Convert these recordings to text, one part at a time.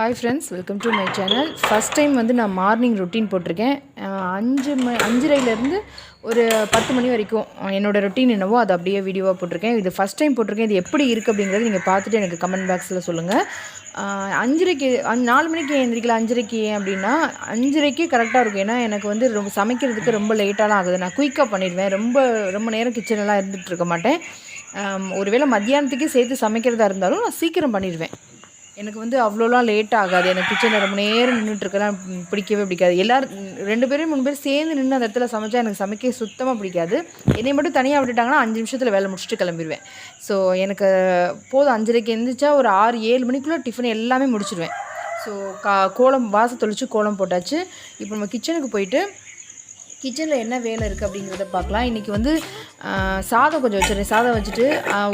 Hi friends, welcome to my channel. First time வந்து நான் morning routine போட்டிருக்கேன். 5:30லேருந்து ஒரு 10 மணி வரைக்கும் என்னோடய ரொட்டீன் என்னவோ அதை அப்படியே வீடியோவாக போட்டிருக்கேன். இது ஃபஸ்ட் டைம் போட்டிருக்கேன். இது எப்படி இருக்குது அப்படிங்கிறது நீங்கள் பார்த்துட்டு எனக்கு கமெண்ட் பாக்ஸில் சொல்லுங்கள். 5:30க்கு 4 மணிக்கு எழுந்திரிக்கல, 5:30க்கு ஏன் அப்படின்னா 5:30க்கு கரெக்டாக இருக்கும். ஏன்னா எனக்கு வந்து சமைக்கிறதுக்கு ரொம்ப லேட்டாலாம் ஆகுது. நான் குயிக்காக பண்ணிடுவேன். ரொம்ப நேரம் கிச்சனெல்லாம் இருந்துகிட்டு இருக்க மாட்டேன். ஒருவேளை மத்தியானத்துக்கே சேர்த்து சமைக்கிறதா இருந்தாலும் நான் சீக்கிரம் பண்ணிடுவேன். எனக்கு வந்து அவ்வளோலாம் லேட் ஆகாது. எனக்கு கிச்சனில் ரொம்ப நேரம் நின்றுட்டுருக்கலாம் பிடிக்காது. எல்லோரும் 2 பேரும் 3 பேர் சேர்ந்து நின்று அந்த இடத்துல சமைச்சா எனக்கு சமைக்க சுத்தமாக பிடிக்காது. என்னை மட்டும் தனியாக விட்டுட்டாங்கன்னா 5 நிமிஷத்தில் வேலை முடிச்சுட்டு கிளம்பிடுவேன். ஸோ எனக்கு போதும் 5:30க்கு எழுந்திரிச்சா ஒரு 6-7 மணிக்குள்ளே டிஃபன் எல்லாமே முடிச்சிடுவேன். ஸோ கோலம் வாசல் தொளிச்சு கோலம் போட்டாச்சு. இப்போ நம்ம கிச்சனுக்கு போயிட்டு கிச்சனில் என்ன வேலை இருக்குது அப்படிங்கிறத பார்க்கலாம். இன்றைக்கி வந்து சாதம் கொஞ்சம் வச்சுருக்கேன். சாதம் வச்சுட்டு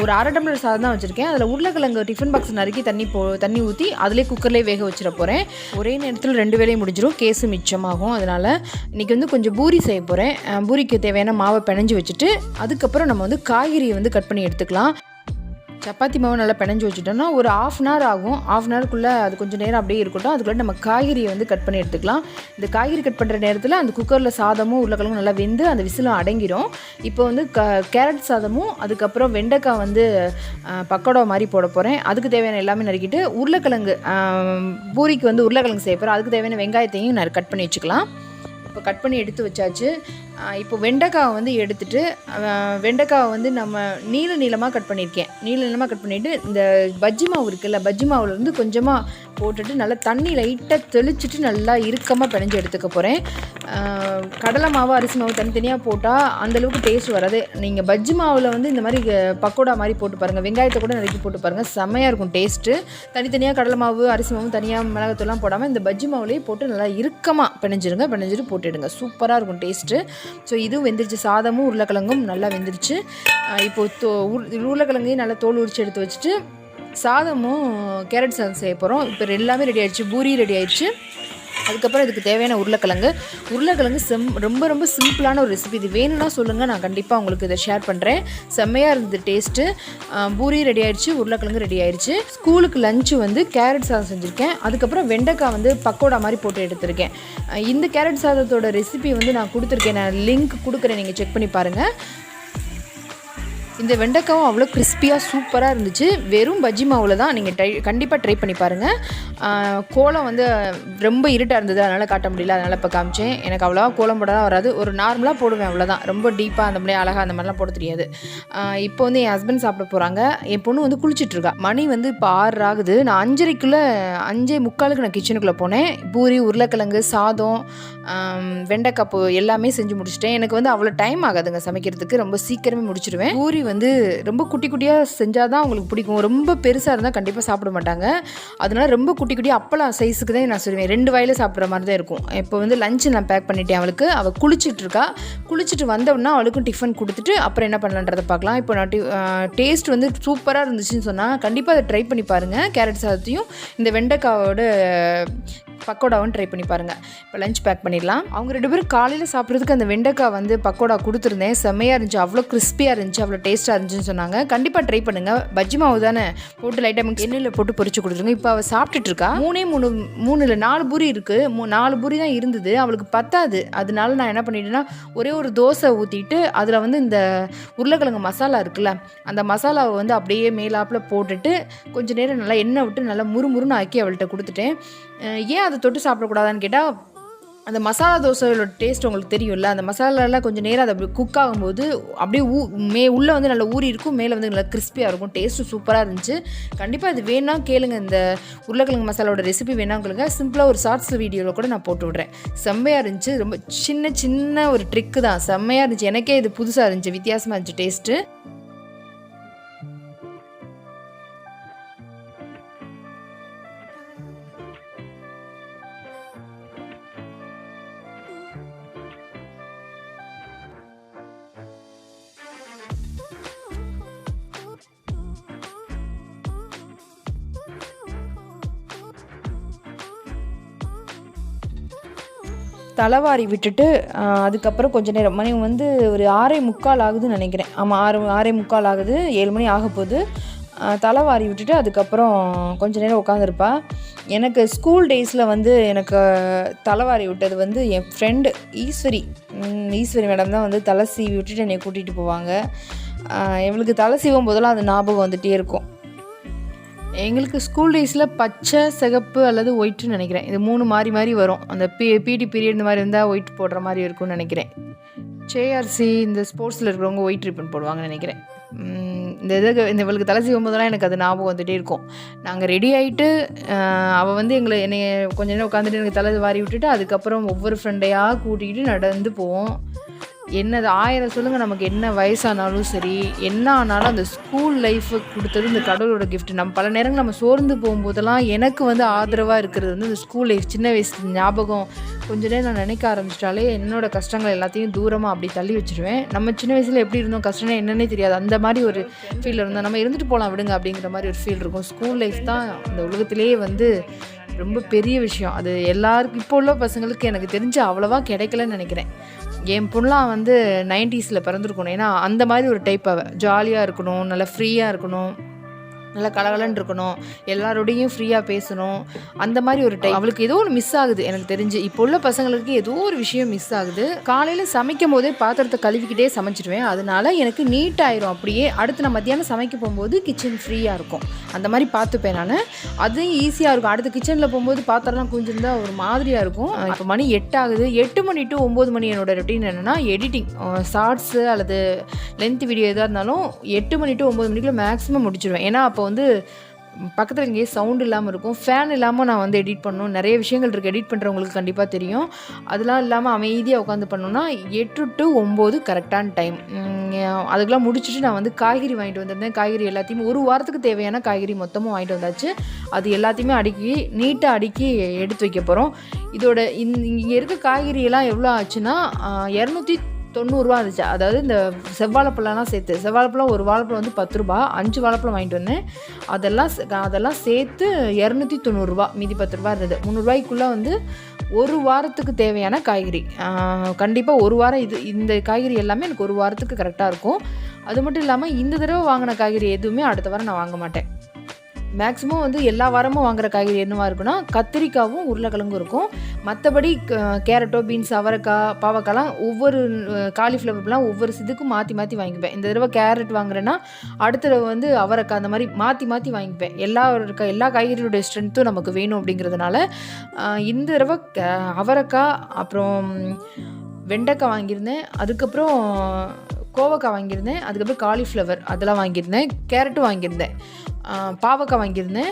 ஒரு 1/2 டம்ளர் சாதம் தான் வச்சுருக்கேன். அதில் உருளைக்கிழங்கு டிஃபன் பாக்ஸ் நறுக்கி தண்ணி ஊற்றி அதிலே குக்கர்லேயே வேக வச்சிட போகிறேன். ஒரே நேரத்தில் 2 வேலையும் முடிஞ்சிடும், கேஸு மிச்சமாகும். அதனால் இன்றைக்கி வந்து கொஞ்சம் பூரி செய்ய போகிறேன். பூரிக்கு தேவையான மாவை பிணைஞ்சி வச்சுட்டு அதுக்கப்புறம் நம்ம வந்து காய்கறியை வந்து கட் பண்ணி எடுத்துக்கலாம். சப்பாத்தி மாவு நல்லா பிணைஞ்சி வச்சுட்டோம்னா ஒரு 1/2 அன் ஹவர் ஆகும். 1/2 அன் ஹவருக்குள்ளே அது கொஞ்சம் நேரம் அப்படியே இருக்கட்டும். அதுக்குள்ளே நம்ம காய்கறியை வந்து கட் பண்ணி எடுத்துக்கலாம். இந்த காய்கறி கட் பண்ணுற நேரத்தில் அந்த குக்கரில் சாதமும் உருளைக்கிழங்கும் நல்லா வெந்து அந்த விசிலும் அடங்கிடும். இப்போ வந்து கேரட் சாதமும் அதுக்கப்புறம் வெண்டைக்காய் வந்து பக்கோடா மாதிரி போட போகிறேன். அதுக்கு தேவையான எல்லாமே நறுக்கிட்டு உருளைக்கிழங்கு பூரிக்கு வந்து உருளைக்கிழங்கு செய்ய போகிறேன். அதுக்கு தேவையான வெங்காயத்தையும் கட் பண்ணி வச்சுக்கலாம். இப்போ கட் பண்ணி எடுத்து வச்சாச்சு. இப்போ வெண்டைக்காவை வந்து எடுத்துகிட்டு வெண்டைக்காவை வந்து நம்ம நீளமாக கட் பண்ணியிருக்கேன். நீளமாக கட் பண்ணிவிட்டு இந்த பஜ்ஜி மாவு இருக்குல்ல, பஜ்ஜி மாவுலேருந்து கொஞ்சமாக போட்டுட்டு நல்லா தண்ணி லைட்டாக தெளிச்சிட்டு நல்லா இறுக்கமாக பிணைஞ்சு எடுத்துக்க போகிறேன். கடலை மாவு அரிசி மாவு தனித்தனியாக போட்டால் அந்தளவுக்கு டேஸ்ட் வராது. நீங்கள் பஜ்ஜி மாவில் வந்து இந்த மாதிரி பக்கோடா மாதிரி போட்டு பாருங்கள். வெங்காயத்தை கூட நறுக்கி போட்டு பாருங்கள், செம்மையாக இருக்கும் டேஸ்ட்டு. தனித்தனியாக கடலை மாவு அரிசி மாவு தனியாக மிளகாத்தூள்லாம் போடாமல் இந்த பஜ்ஜி மாவுலேயே போட்டு நல்லா இறுக்கமாக பிணைஞ்சிட்டு போட்டுடுங்க. சூப்பராக இருக்கும் டேஸ்ட்டு. ஸோ இதுவும் வெந்துருச்சு. சாதமும் உருளைக்கிழங்கும் நல்லா வெந்துருச்சு. இப்போது உருளைக்கிழங்கையும் நல்லா தோல் உரிச்சு எடுத்து வச்சுட்டு சாதமும் கேரட் சாதம் செய்ய போகிறோம். இப்போ எல்லாமே ரெடி ஆகிடுச்சு. பூரி ரெடி ஆகிடுச்சு. அதுக்கப்புறம் இதுக்கு தேவையான உருளைக்கிழங்கு ரொம்ப சிம்பிளான ஒரு ரெசிபி. இது வேணும்னா சொல்லுங்கள், நான் கண்டிப்பாக உங்களுக்கு இதை ஷேர் பண்ணுறேன். செம்மையாக இருந்தது டேஸ்ட்டு. பூரி ரெடி ஆயிடுச்சு, உருளைக்கிழங்கு ரெடி ஆயிடுச்சு. ஸ்கூலுக்கு லஞ்சு வந்து கேரட் சாதம் செஞ்சுருக்கேன். அதுக்கப்புறம் வெண்டைக்காய் வந்து பக்கோடா மாதிரி போட்டு எடுத்திருக்கேன். இந்த கேரட் சாதத்தோட ரெசிபி வந்து நான் கொடுத்துருக்கேன். நான் லிங்க் கொடுக்குறேன், நீங்கள் செக் பண்ணி பாருங்கள். இந்த வெண்டைக்காவும் அவ்வளோ கிறிஸ்பியாக சூப்பராக இருந்துச்சு. வெறும் பஜ்ஜி மாவில் தான். நீங்கள் கண்டிப்பாக ட்ரை பண்ணி பாருங்கள். கோலம் வந்து ரொம்ப இருட்டாக இருந்தது, அதனால் காட்ட முடியல. அதனால் இப்போ காமிச்சேன். எனக்கு அவ்வளோவா கோலம் போட தான் வராது. ஒரு நார்மலாக போடுவேன், அவ்வளோதான். ரொம்ப டீப்பாக அந்த மாதிரி அழகாக அந்த மாதிரிலாம் போட தெரியாது. இப்போ வந்து என் ஹஸ்பண்ட் சாப்பிட போகிறாங்க. என் பொண்ணு வந்து குளிச்சிட்ருக்கா. மணி வந்து இப்போ 6 ஆகுது. நான் 5:30க்குள்ளே 5:45க்கு நான் கிச்சனுக்குள்ளே போனேன். பூரி உருளைக்கிழங்கு சாதம் வெண்டைக்காய் எல்லாமே செஞ்சு முடிச்சிட்டேன். எனக்கு வந்து அவ்வளோ டைம் ஆகாதுங்க சமைக்கிறதுக்கு. ரொம்ப சீக்கிரமே முடிச்சிடுவேன். பூரி வந்து ரொம்ப குட்டியாக செஞ்சால் தான் அவங்களுக்கு பிடிக்கும். ரொம்ப பெருசாக இருந்தால் கண்டிப்பாக சாப்பிட மாட்டாங்க. அதனால ரொம்ப குட்டி அப்பளம் சைஸுக்கு தான் நான் சொல்லுவேன். 2 வாயில் சாப்பிட்ற மாதிரி தான் இருக்கும். இப்போ வந்து லஞ்சு நான் பேக் பண்ணிட்டேன். அவள் குளிச்சிட்ருக்கா. குளிச்சுட்டு வந்தோடனா அவளுக்கும் டிஃபன் கொடுத்துட்டு அப்புறம் என்ன பண்ணலான்றதை பார்க்கலாம். இப்போ நான் டேஸ்ட் வந்து சூப்பராக இருந்துச்சுன்னு சொன்னால் கண்டிப்பாக அதை ட்ரை பண்ணி பாருங்கள். கேரட் சாதத்தையும் இந்த வெண்டைக்காவோட பக்கோடாவும் ட்ரை பண்ணி பாருங்கள். இப்போ லஞ்ச் பேக் பண்ணிடலாம். அவங்க 2 பேரும் காலையில் சாப்பிட்றதுக்கு அந்த வெண்டைக்காய் வந்து பக்கோடா கொடுத்துருந்தேன். செம்மையாக இருந்துச்சு, அவ்வளோ கிறிஸ்பியாக இருந்துச்சு, அவ்வளோ டேஸ்ட்டாக இருந்துச்சுன்னு சொன்னாங்க. கண்டிப்பாக ட்ரை பண்ணுங்கள். பஜ்ஜி மாவு தானே போட்டு லைட்டாக மிக்ஸ் எண்ணெயில் போட்டு பொரிச்சு கொடுத்துருங்க. இப்போ அவள் சாப்பிட்டுட்டு இருக்கா. 3 இல்லை 4 பூரி இருக்குது. 4 பூரி தான் இருந்தது, அவளுக்கு பத்தாது. அதனால நான் என்ன பண்ணிட்டேன்னா ஒரே ஒரு தோசை ஊற்றிட்டு அதில் வந்து இந்த உருளைக்கிழங்கு மசாலா இருக்குல்ல, அந்த மசாலாவை வந்து அப்படியே மேலாப்பில் போட்டுட்டு கொஞ்சம் நேரம் நல்லா எண்ணெய் விட்டு நல்லா முறுமுறுன்னு ஆக்கி அவள்கிட்ட கொடுத்துட்டேன். ஏன் அதை தொட்டு சாப்பிடக்கூடாதான்னு கேட்டால், அந்த மசாலா தோசையோட டேஸ்ட் உங்களுக்கு தெரியும்ல. அந்த மசாலாலாம் கொஞ்சம் நேரம் அதை அப்படி குக் ஆகும்போது அப்படியே உள்ளே வந்து நல்லா ஊறி இருக்கும், மேலே வந்து நல்லா கிறிஸ்பியாக இருக்கும். டேஸ்ட்டு சூப்பராக இருந்துச்சு. கண்டிப்பாக இது வேணா கேளுங்க. இந்த உருளைக்கிழங்கு மசாலாவோட ரெசிபி வேணா கேளுங்க. சிம்பிளாக ஒரு ஷார்ட்ஸ் வீடியோவில் கூட நான் போட்டு விட்றேன். செம்மையாக இருந்துச்சு. ரொம்ப சின்ன ஒரு ட்ரிக்கு தான். செம்மையாக இருந்துச்சு. எனக்கே இது புதுசாக இருந்துச்சு, வித்தியாசமாக இருந்துச்சு டேஸ்ட்டு. தலைவாரி விட்டுட்டு அதுக்கப்புறம் கொஞ்சம் நேரம் மணி வந்து ஒரு 6:45 ஆகுதுன்னு நினைக்கிறேன். ஆமாம், 6:45 ஆகுது. 7 மணி ஆக போகுது. தலை வாரி விட்டுட்டு அதுக்கப்புறம் கொஞ்ச நேரம் உட்காந்துருப்பா. எனக்கு ஸ்கூல் டேஸில் வந்து எனக்கு தலைவாரி விட்டது வந்து என் ஃப்ரெண்டு ஈஸ்வரி மேடம் தான் வந்து தலை சீவி விட்டுட்டு என்னை கூட்டிகிட்டு போவாங்க. இவளுக்கு தலை சீவும் போதெல்லாம் அது ஞாபகம் வந்துகிட்டே இருக்கும். எங்களுக்கு ஸ்கூல் டேஸில் பச்சை, சிகப்பு அல்லது ஒயிட்டுன்னு நினைக்கிறேன். இது 3 மாறி மாறி வரும். அந்த பிடி பீரியட் இந்த மாதிரி இருந்தால் ஒயிட் போடுற மாதிரி இருக்கும்னு நினைக்கிறேன். ஜேஆர்சி இந்த ஸ்போர்ட்ஸில் இருக்கிறவங்க ஒயிட் ரிப்பன் போடுவாங்கன்னு நினைக்கிறேன். இந்த இவளுக்கு தலை சீவும் போதெல்லாம் எனக்கு அது ஞாபகம் வந்துகிட்டே இருக்கும். நாங்கள் ரெடி ஆகிட்டு அவள் வந்து என்னை கொஞ்ச நேரம் உட்காந்துட்டு எனக்கு தலை வாரி விட்டுட்டு அதுக்கப்புறம் ஒவ்வொரு ஃப்ரெண்டையாக கூட்டிகிட்டு நடந்து போவோம். என்னது 1000 சொல்லுங்கள், நமக்கு என்ன வயசானாலும் சரி, என்ன ஆனாலும் அந்த ஸ்கூல் லைஃபு கொடுத்தது இந்த கடவுளோட கிஃப்ட். நம்ம பல நேரங்கள் நம்ம சோர்ந்து போகும்போதெல்லாம் எனக்கு வந்து ஆதரவாக இருக்கிறது வந்து இந்த ஸ்கூல் லைஃப். சின்ன வயசு ஞாபகம் கொஞ்ச நேரம் நான் நினைக்க ஆரம்பிச்சிட்டாலே என்னோடய கஷ்டங்கள் எல்லாத்தையும் தூரமாக அப்படி தள்ளி வச்சுருவேன். நம்ம சின்ன வயசில் எப்படி இருந்தோம், கஷ்டம்னா என்னன்னே தெரியாது, அந்த மாதிரி ஒரு ஃபீல் இருந்தோம். நம்ம இருந்துட்டு போகலாம் விடுங்க அப்படிங்கிற மாதிரி ஒரு ஃபீல் இருக்கும். ஸ்கூல் லைஃப் தான் இந்த உலகத்திலேயே வந்து ரொம்ப பெரிய விஷயம். அது எல்லாருக்கும் இப்போ உள்ள பசங்களுக்கு எனக்கு தெரிஞ்சு அவ்வளோவா கிடைக்கலன்னு நினைக்கிறேன். என் பொண்ணெலாம் வந்து 90s பிறந்திருக்கணும். ஏன்னா அந்த மாதிரி ஒரு டைப் அவள் ஜாலியாக இருக்கணும், நல்லா ஃப்ரீயாக இருக்கணும், நல்லா கலகலன்னு இருக்கணும், எல்லாரோடையும் ஃப்ரீயாக பேசணும், அந்த மாதிரி ஒரு டைம். அவளுக்கு ஏதோ ஒன்று மிஸ் ஆகுது எனக்கு தெரிஞ்சு. இப்போ உள்ள பசங்களுக்கு ஏதோ ஒரு விஷயம் மிஸ் ஆகுது. காலையில் சமைக்கும் போதே பாத்திரத்தை கழுவிக்கிட்டே சமைச்சிடுவேன். அதனால எனக்கு நீட்டாயிரும். அப்படியே அடுத்து நான் மத்தியானம் சமைக்க போகும்போது கிச்சன் ஃப்ரீயாக இருக்கும். அந்த மாதிரி பார்த்துப்பேன் நான். அதுவும் ஈஸியாக இருக்கும். அடுத்து கிச்சனில் போகும்போது பாத்திரம்லாம் குஞ்சிருந்தா ஒரு மாதிரியாக இருக்கும். இப்போ மணி 8 ஆகுது. 8 மணி to 9 மணி என்னோட ரொட்டீன் என்னென்னா எடிட்டிங், ஷார்ட்ஸு அல்லது லென்த் வீடியோ எதாக இருந்தாலும் 8 மணி to 9 மணிக்குள்ளே மேக்ஸிமம் முடிச்சிடுவேன். ஏன்னா அப்போ வந்து பக்கத்தில் இங்கேயே சவுண்ட் இல்லாமல் இருக்கும், ஃபேன் இல்லாமல் நான் வந்து எடிட் பண்ணணும். நிறைய விஷயங்கள் இருக்குது, எடிட் பண்ணுறவங்களுக்கு கண்டிப்பாக தெரியும். அதெல்லாம் இல்லாமல் அமைதியாக உட்காந்து பண்ணணுன்னா 8 to 9 கரெக்டான டைம். அதுக்கெலாம் முடிச்சுட்டு நான் வந்து காய்கறி வாங்கிட்டு வந்திருந்தேன். காய்கறி எல்லாத்தையுமே ஒரு வாரத்துக்கு தேவையான காய்கறி மொத்தமும் வாங்கிட்டு வந்தாச்சு. அது எல்லாத்தையுமே நீட்டாக அடுக்கி எடுத்து வைக்க போகிறோம். இதோட இங்கே இருக்க காய்கறியெல்லாம் எவ்வளோ ஆச்சுன்னா 290 ரூபா இருந்துச்சு. அதாவது இந்த செவ்வாழைப்பழம்லாம் சேர்த்து, செவ்வாழைப்பழம் ஒரு வாழைப்பழம் வந்து 10 ரூபா, 5 வாழைப்பழம் வாங்கிட்டு வந்தேன். அதெல்லாம் சேர்த்து 290 ரூபா, மீதி 10 ரூபா இருந்தது. 300 ரூபாய்க்குள்ளே வந்து ஒரு வாரத்துக்கு தேவையான காய்கறி. கண்டிப்பாக ஒரு வாரம் இந்த காய்கறி எல்லாமே எனக்கு ஒரு வாரத்துக்கு கரெக்டாக இருக்கும். அது மட்டும் இல்லாமல் இந்த தடவை வாங்கின காய்கறி எதுவுமே அடுத்த வாரம் நான் வாங்க மாட்டேன். மேக்ஸிமம் வந்து எல்லா வாரமும் வாங்குகிற காய்கறி என்னவா இருக்குன்னா கத்திரிக்காவும் உருளைக்கிழங்கும் இருக்கும். மற்றபடி கேரட்டோ, பீன்ஸ், அவரைக்காய், பாவக்காய்லாம் ஒவ்வொரு காலிஃப்ளவர்லாம் ஒவ்வொரு இதுக்கும் மாற்றி வாங்கிப்பேன். இந்த தடவை கேரட் வாங்குறேன்னா அடுத்த தடவை வந்து அவரைக்காய், அந்த மாதிரி மாற்றி வாங்கிப்பேன். எல்லா காய்கறியோடைய ஸ்ட்ரென்த்தும் நமக்கு வேணும் அப்படிங்கிறதுனால இந்த தடவை அவரைக்காய், அப்புறம் வெண்டைக்காய் வாங்கியிருந்தேன், அதுக்கப்புறம் கோவக்காய் வாங்கியிருந்தேன், அதுக்கப்புறம் காலிஃப்ளவர் அதெல்லாம் வாங்கியிருந்தேன், கேரட்டும் வாங்கியிருந்தேன், பாவக்காய் வாங்கியிருந்தேன்,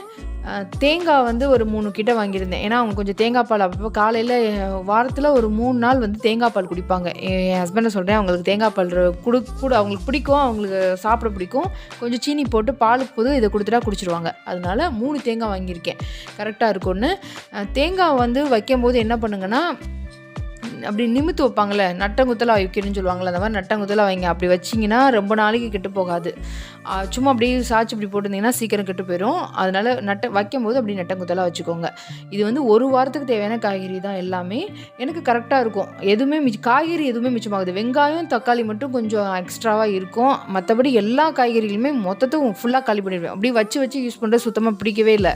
தேங்காய் வந்து ஒரு 3 கிட்ட வாங்கியிருந்தேன். ஏன்னா அவங்க கொஞ்சம் தேங்காய் பால் அப்போ காலையில் வாரத்தில் ஒரு 3 நாள் வந்து தேங்காய் பால் குடிப்பாங்க. என் ஹஸ்பண்டை சொல்கிறேன், அவங்களுக்கு தேங்காய் பால் கூட அவங்களுக்கு பிடிக்கும், அவங்களுக்கு சாப்பிட பிடிக்கும். கொஞ்சம் சீனி போட்டு பாலுக்கு போது இதை கொடுத்துட்டா குடிச்சிருவாங்க. அதனால 3 தேங்காய் வாங்கியிருக்கேன், கரெக்டாக இருக்கும்னு. தேங்காய் வந்து வைக்கும்போது என்ன பண்ணுங்கன்னா அப்படி நிமித்து வைப்பாங்கள்ல, நட்டங்குத்தலாக வைக்கணும்னு சொல்லுவாங்கள்ல, அந்த மாதிரி நட்டங்குத்தலாக வைங்க. அப்படி வச்சிங்கன்னா ரொம்ப நாளைக்கு கெட்டு போகாது. சும்மா அப்படியே சாய்ச்சி இப்படி போட்டிருந்தீங்கன்னா சீக்கிரம் கெட்டு போயிடும். அதனால் வைக்கும்போது அப்படி நட்டங்குத்தலாக வச்சுக்கோங்க. இது வந்து ஒரு வாரத்துக்கு தேவையான காய்கறி தான் எல்லாமே. எனக்கு கரெக்டாக இருக்கும். காய்கறி எதுவுமே மிச்சமாகுது. வெங்காயம், தக்காளி மட்டும் கொஞ்சம் எக்ஸ்ட்ராவாக இருக்கும். மற்றபடி எல்லா காய்கறிகளுமே மொத்தத்தும் ஃபுல்லாக காலி பண்ணிடுவேன். அப்படி வச்சு யூஸ் பண்ணுறது சுத்தமாக பிடிக்கவே இல்லை.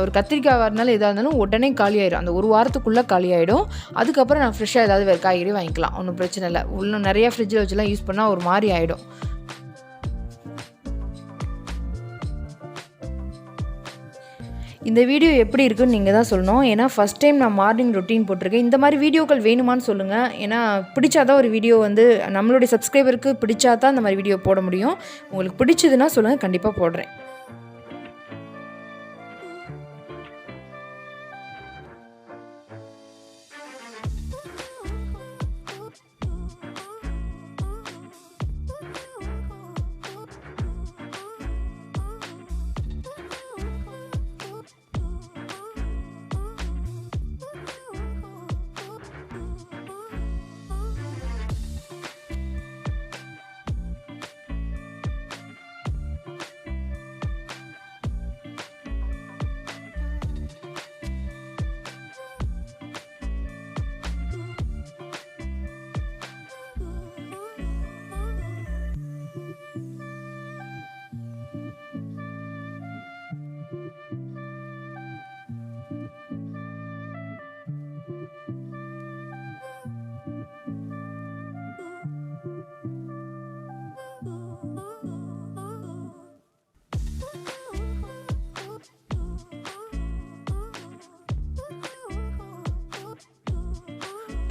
ஒரு கத்திரிக்காய் இருந்தாலும் எதாக இருந்தாலும் உடனே காலியாயிடும். அந்த ஒரு வாரத்துக்குள்ளே காலியாயிடும். அதுக்கப்புறம் நான் ஃப்ரெஷ்ஷாக ஏதாவது வேறு காய்கறி வாங்கிக்கலாம், ஒன்றும் பிரச்சனை இல்லை. இன்னும் நிறையா ஃப்ரிட்ஜில் வச்சுலாம் யூஸ் பண்ணால் ஒரு மாதிரி ஆகிடும். இந்த வீடியோ எப்படி இருக்குன்னு நீங்கள் தான் சொல்லணும். ஏன்னா ஃபஸ்ட் டைம் நான் மார்னிங் ரொட்டீன் போட்டிருக்கேன். இந்த மாதிரி வீடியோக்கள் வேணுமான்னு சொல்லுங்கள். ஏன்னா பிடிச்சாதான் ஒரு வீடியோ வந்து நம்மளுடைய சப்ஸ்கிரைபருக்கு பிடிச்சா தான் இந்த மாதிரி வீடியோ போட முடியும். உங்களுக்கு பிடிச்சதுன்னா சொல்லுங்கள், கண்டிப்பாக போடுறேன்.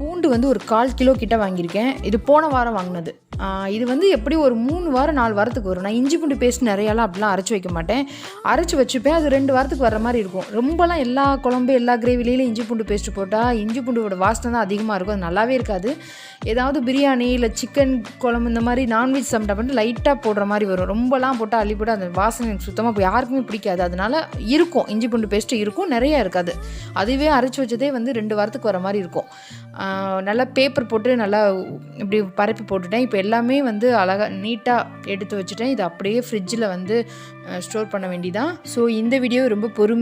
பூண்டு வந்து ஒரு 1/4 கிலோ கிட்ட வாங்கியிருக்கேன். இது போன வாரம் வாங்கினது. இது வந்து எப்படி ஒரு 3 வாரம் 4 வாரத்துக்கு வரும். நான் இஞ்சி பூண்டு பேஸ்ட் நிறையாலாம் அப்படிலாம் அரைச்சி வைக்க மாட்டேன். அரைச்சி வச்சுப்பேன். அது 2 வாரத்துக்கு வர மாதிரி இருக்கும். ரொம்பலாம் எல்லா குழம்பு எல்லா கிரேவிலையும் இஞ்சி பூண்டு பேஸ்ட்டு போட்டால் இஞ்சி பூண்டோட வாசனை தான் அதிகமாக இருக்கும். அது நல்லாவே இருக்காது. ஏதாவது பிரியாணி இல்லை சிக்கன் குழம்பு இந்த மாதிரி நான்வெஜ் சாப்பிட்டா மட்டும் லைட்டாக போடுற மாதிரி வரும். ரொம்பலாம் போட்டால் அள்ளி போட்டு அந்த வாசனை எனக்கு சுத்தமாக யாருக்குமே பிடிக்காது. அதனால இருக்கும், இஞ்சி பூண்டு பேஸ்ட்டு இருக்கும், நிறையா இருக்காது. அதுவே அரைச்சி வச்சதே வந்து 2 வாரத்துக்கு வர மாதிரி இருக்கும். நல்லா பேப்பர் போட்டு நல்லா இப்படி பரப்பி போட்டுட்டேன். இப்போ எல்லாமே வந்து அழகாக நீட்டாக எடுத்து வச்சுட்டேன். இது அப்படியே ஃப்ரிட்ஜில் வந்து ஸ்டோர் பண்ண வேண்டியதான். ஸோ இந்த வீடியோ ரொம்ப பொறுமை